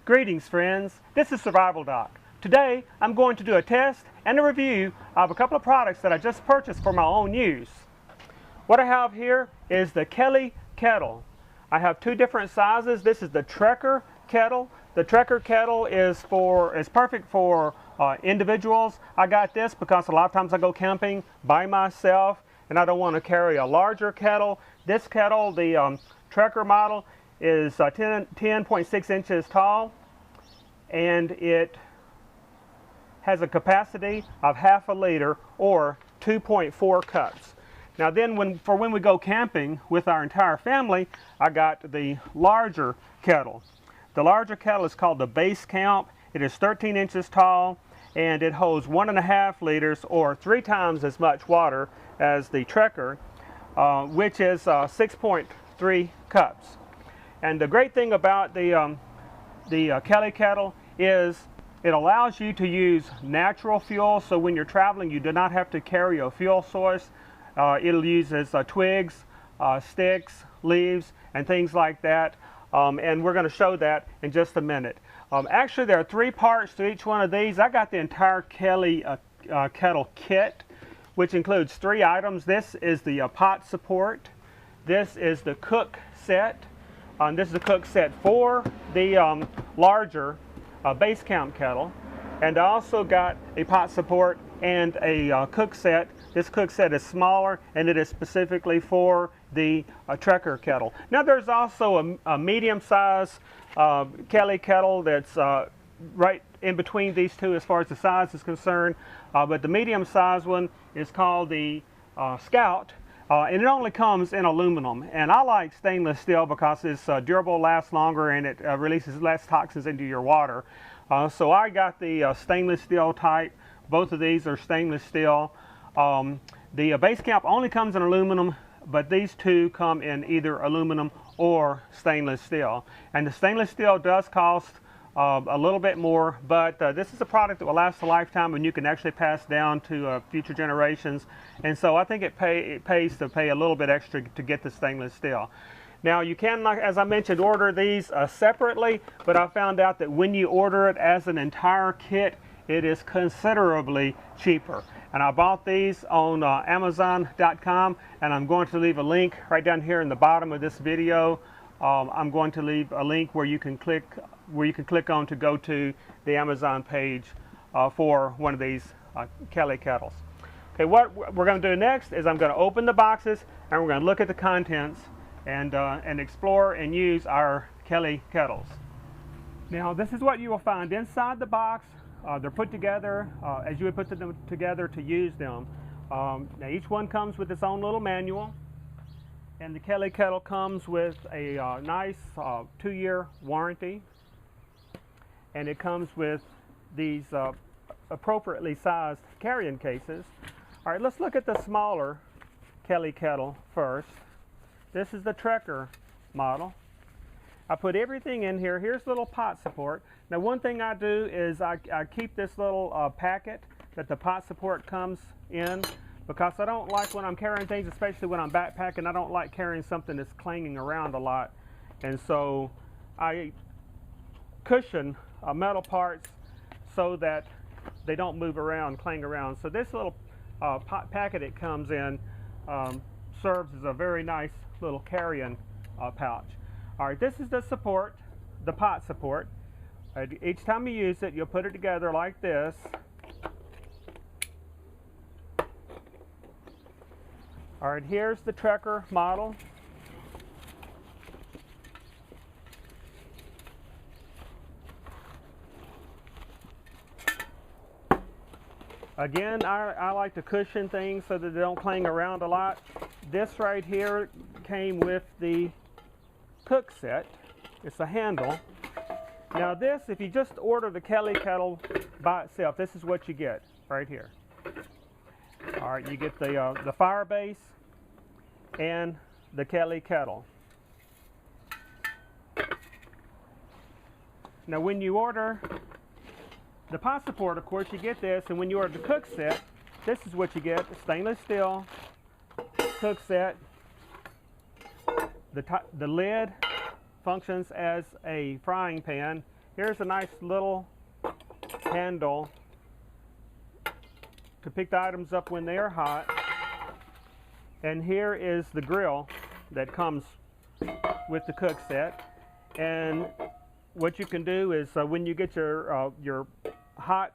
Greetings friends, this is Survival Doc. Today I'm going to do a test and a review of a couple of products that I just purchased for my own use. What I have here is the Kettle. I have two different sizes. This is the Trekker Kettle. The Trekker Kettle is perfect for individuals. I got this because a lot of times I go camping by myself and I don't want to carry a larger kettle. This kettle, the Trekker model, is 10.6 inches tall, and it has a capacity of half a liter or 2.4 cups. Now then, when we go camping with our entire family, I got the larger kettle. The larger kettle is called the Base Camp. It is 13 inches tall, and it holds 1.5 liters or 3 times as much water as the Trekker, which is 6.3 cups. And the great thing about the Kettle is it allows you to use natural fuel. So when you're traveling, you do not have to carry a fuel source. It'll use twigs, sticks, leaves, and things like that. And we're going to show that in just a minute. Actually, there are 3 parts to each one of these. I got the entire Kettle kit, which includes 3 items. This is the pot support. This is the cook set. This is the cook set for the larger Base Camp kettle. And I also got a pot support and a cook set. This cook set is smaller, and it is specifically for the Trekker kettle. Now there's also a medium-sized kettle that's right in between these two as far as the size is concerned. But the medium-sized one is called the Scout. And it only comes in aluminum, and I like stainless steel because it's durable, lasts longer, and it releases less toxins into your water. So I got the stainless steel type. Both of these are stainless steel. The Base Camp only comes in aluminum, but these two come in either aluminum or stainless steel. And the stainless steel does cost a little bit more, but this is a product that will last a lifetime and you can actually pass down to future generations. And so I think it pays to pay a little bit extra to get the stainless steel. Now you can, as I mentioned, order these separately, but I found out that when you order it as an entire kit, it is considerably cheaper. And I bought these on Amazon.com, and I'm going to leave a link right down here in the bottom of this video. I'm going to leave a link where you can click on to go to the Amazon page for one of these kettles. Okay, what we're going to do next is I'm going to open the boxes and we're going to look at the contents and explore and use our kettles. Now this is what you will find inside the box. They're put together as you would put them together to use them. Now each one comes with its own little manual. And the Kettle comes with a nice 2-year warranty, and it comes with these appropriately sized carrying cases. All right, let's look at the smaller Kettle first. This is the Trekker model. I put everything in here. Here's the little pot support. Now one thing I do is I keep this little packet that the pot support comes in, because I don't like when I'm carrying things, especially when I'm backpacking, I don't like carrying something that's clanging around a lot. And so I cushion metal parts so that they don't move around, clang around. So this little packet it comes in serves as a very nice little carrying pouch. All right, this is the support, the pot support. Each time you use it, you'll put it together like this. All right, here's the Trekker model. Again, I like to cushion things so that they don't clang around a lot. This right here came with the cook set. It's a handle. Now this, if you just order the Kettle by itself, this is what you get right here. All right, you get the fire base and the Kettle. Now when you order the pot support, of course, you get this, and when you order the cook set, this is what you get: the stainless steel cook set. The lid functions as a frying pan, Here's a nice little handle to pick the items up when they are hot. And here is the grill that comes with the cook set. And what you can do is when you get your hot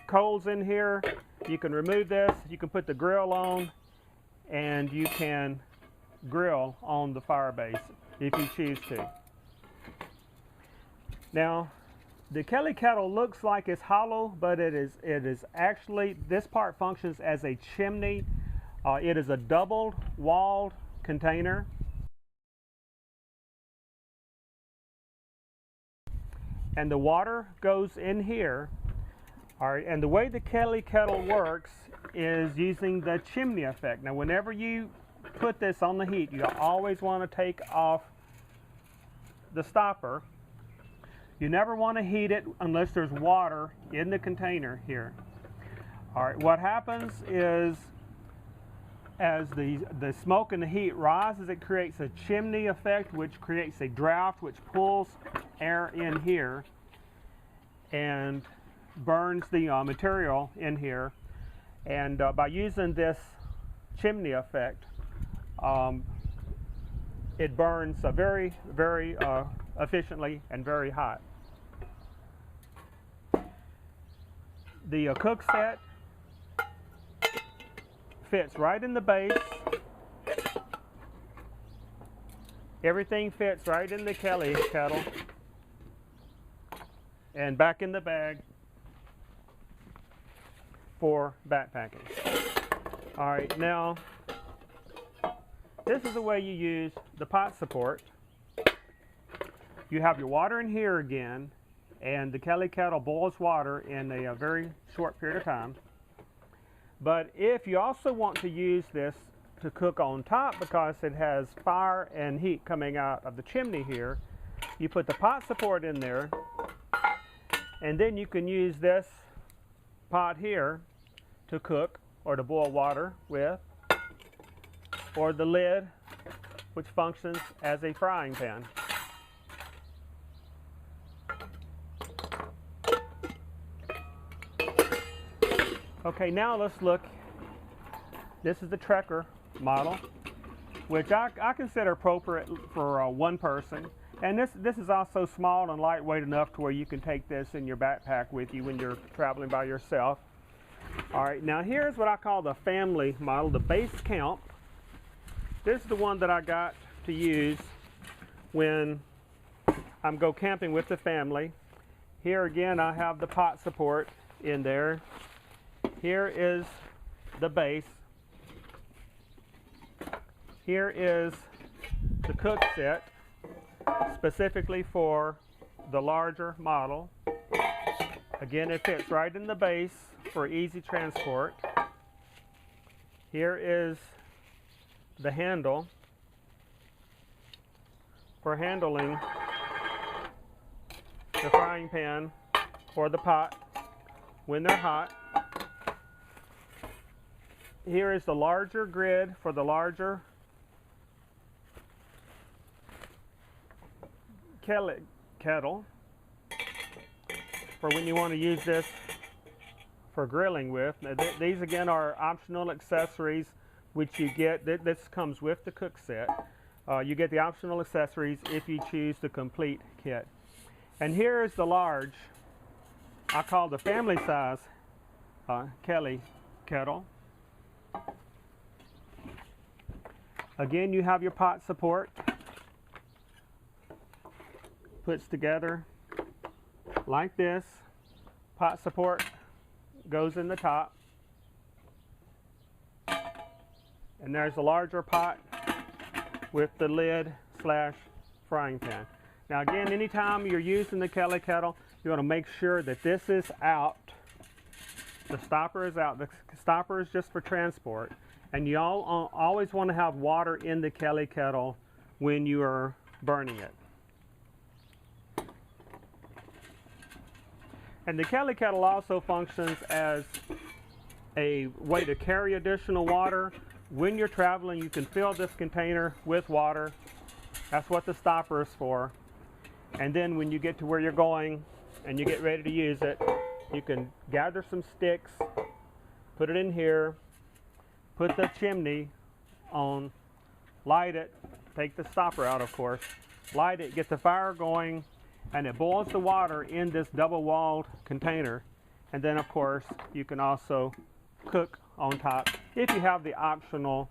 coals in here, you can remove this, you can put the grill on, and you can grill on the fire base if you choose to. Now, the Kelly kettle looks like it's hollow, but it is actually, this part functions as a chimney. It is a double walled container. And the water goes in here. All right, and the way the Kelly kettle works is using the chimney effect. Now, whenever you put this on the heat, you always want to take off the stopper. You never want to heat it unless there's water in the container here. All right, what happens is as the smoke and the heat rises, it creates a chimney effect, which creates a draft, which pulls air in here and burns the material in here. And by using this chimney effect, it burns very, very efficiently and very hot. The cook set fits right in the base. Everything fits right in the Kelly kettle and back in the bag for backpacking. All right, now this is the way you use the pot support. You have your water in here again, and the Kelly kettle boils water in a very short period of time. But if you also want to use this to cook on top, because it has fire and heat coming out of the chimney here, you put the pot support in there, and then you can use this pot here to cook or to boil water with, or the lid, which functions as a frying pan. Okay, now let's look. This is the Trekker model, which I consider appropriate for one person. And this is also small and lightweight enough to where you can take this in your backpack with you when you're traveling by yourself. All right, now here's what I call the family model, the base camp. This is the one that I got to use when I go camping with the family. Here again, I have the pot support in there. Here is the base. Here is the cook set, specifically for the larger model. Again, it fits right in the base for easy transport. Here is the handle for handling the frying pan or the pot when they're hot. Here is the larger grid for the larger kettle for when you want to use this for grilling with. Now, these again are optional accessories which you get. This comes with the cook set. You get the optional accessories if you choose the complete kit. And here is the large, I call the family size Kelly kettle. Again, you have your pot support. Puts together like this. Pot support goes in the top. And there's a larger pot with the lid / frying pan. Now again, anytime you're using the Kelly kettle, you want to make sure that this is out. The stopper is out. The stopper is just for transport. And you always want to have water in the Kelly kettle when you are burning it. And the Kelly kettle also functions as a way to carry additional water. When you're traveling, you can fill this container with water. That's what the stopper is for. And then when you get to where you're going and you get ready to use it, you can gather some sticks, put it in here, put the chimney on, light it, take the stopper out of course, light it, get the fire going, and it boils the water in this double-walled container. And then of course you can also cook on top if you have the optional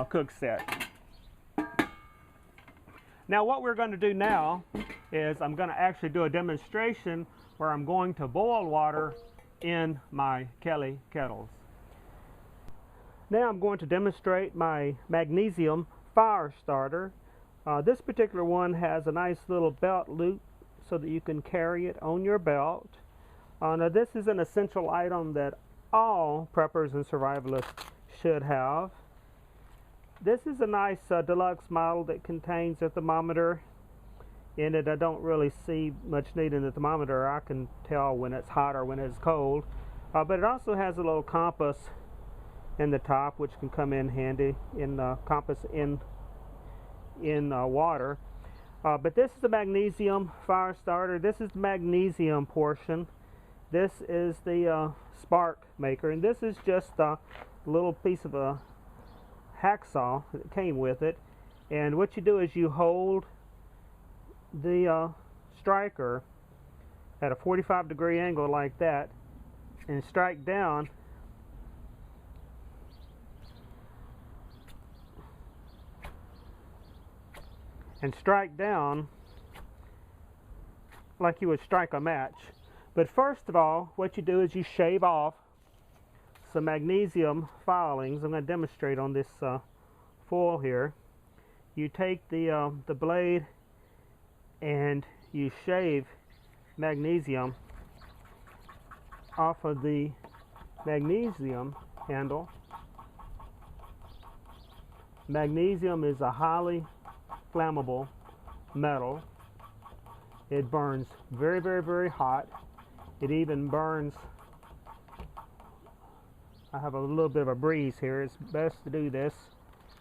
cook set. Now what we're going to do now is I'm going to actually do a demonstration where I'm going to boil water in my Kettle kettles. Now I'm going to demonstrate my magnesium fire starter. This particular one has a nice little belt loop so that you can carry it on your belt. Now this is an essential item that all preppers and survivalists should have. This is a nice deluxe model that contains a thermometer in it. I don't really see much need in the thermometer. I can tell when it's hot or when it's cold. But it also has a little compass in the top, which can come in handy in compass in water. But this is the magnesium fire starter. This is the magnesium portion. This is the spark maker, and this is just a little piece of a hacksaw that came with it. And what you do is you hold the striker at a 45-degree angle like that and strike down, like you would strike a match. But first of all, what you do is you shave off some magnesium filings. I'm going to demonstrate on this foil here. You take the blade and you shave magnesium off of the magnesium handle. Magnesium is a highly flammable metal. It burns very, very, very hot. It even burns. I have a little bit of a breeze here. It's best to do this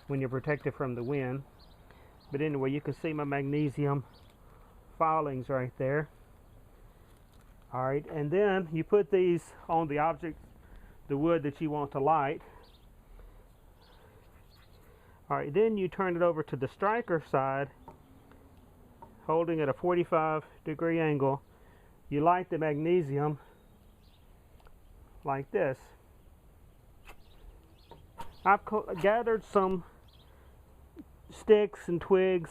when you're protected from the wind. But anyway, you can see my magnesium filings right there. Alright, and then you put these on the object, the wood that you want to light. Alright, then you turn it over to the striker side, holding at a 45-degree angle. You light the magnesium like this. I've gathered some sticks and twigs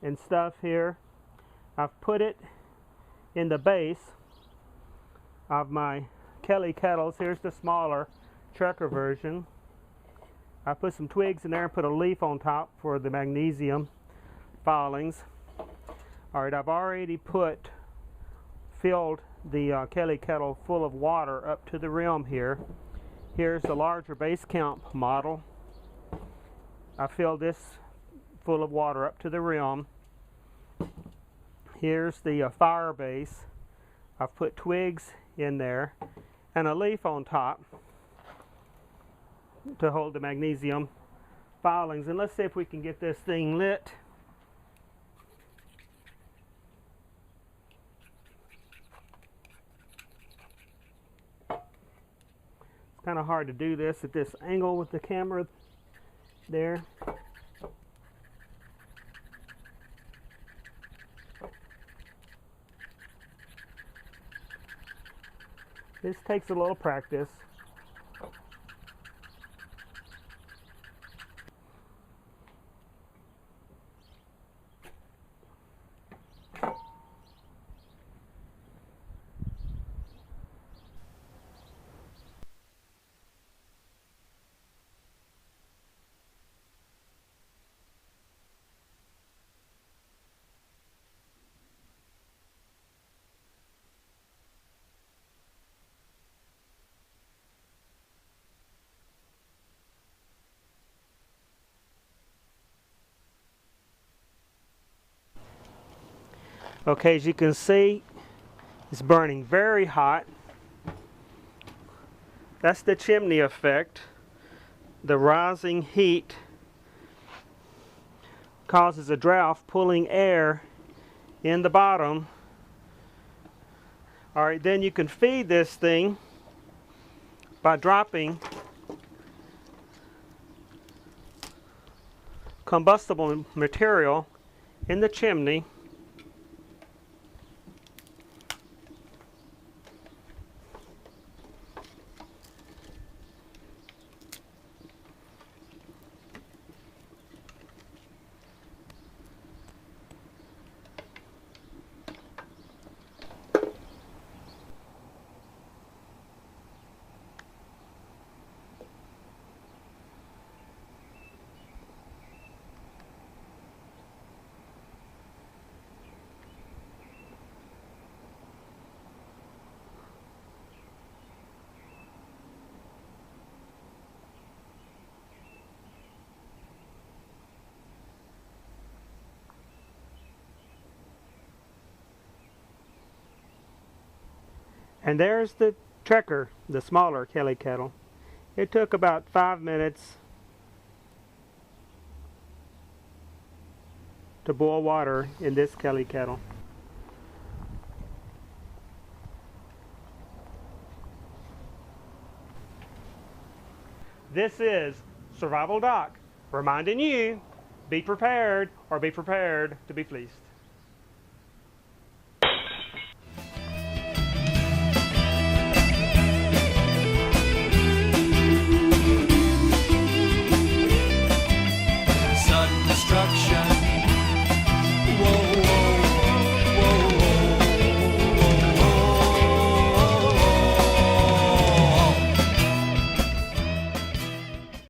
and stuff here. I've put it in the base of my Kettle kettles. Here's the smaller trucker version. I put some twigs in there and put a leaf on top for the magnesium filings. Alright, I've already filled the Kettle kettle full of water up to the rim here. Here's the larger base camp model. I filled this full of water up to the rim. Here's the fire base. I've put twigs in there and a leaf on top to hold the magnesium filings. And let's see if we can get this thing lit. It's kind of hard to do this at this angle with the camera there. This takes a little practice. Okay, as you can see, it's burning very hot. That's the chimney effect. The rising heat causes a draft, pulling air in the bottom. All right, then you can feed this thing by dropping combustible material in the chimney. And there's the Trekker, the smaller Kelly kettle. It took about 5 minutes to boil water in this Kelly kettle. This is Survival Doc, reminding you, be prepared or be prepared to be fleeced.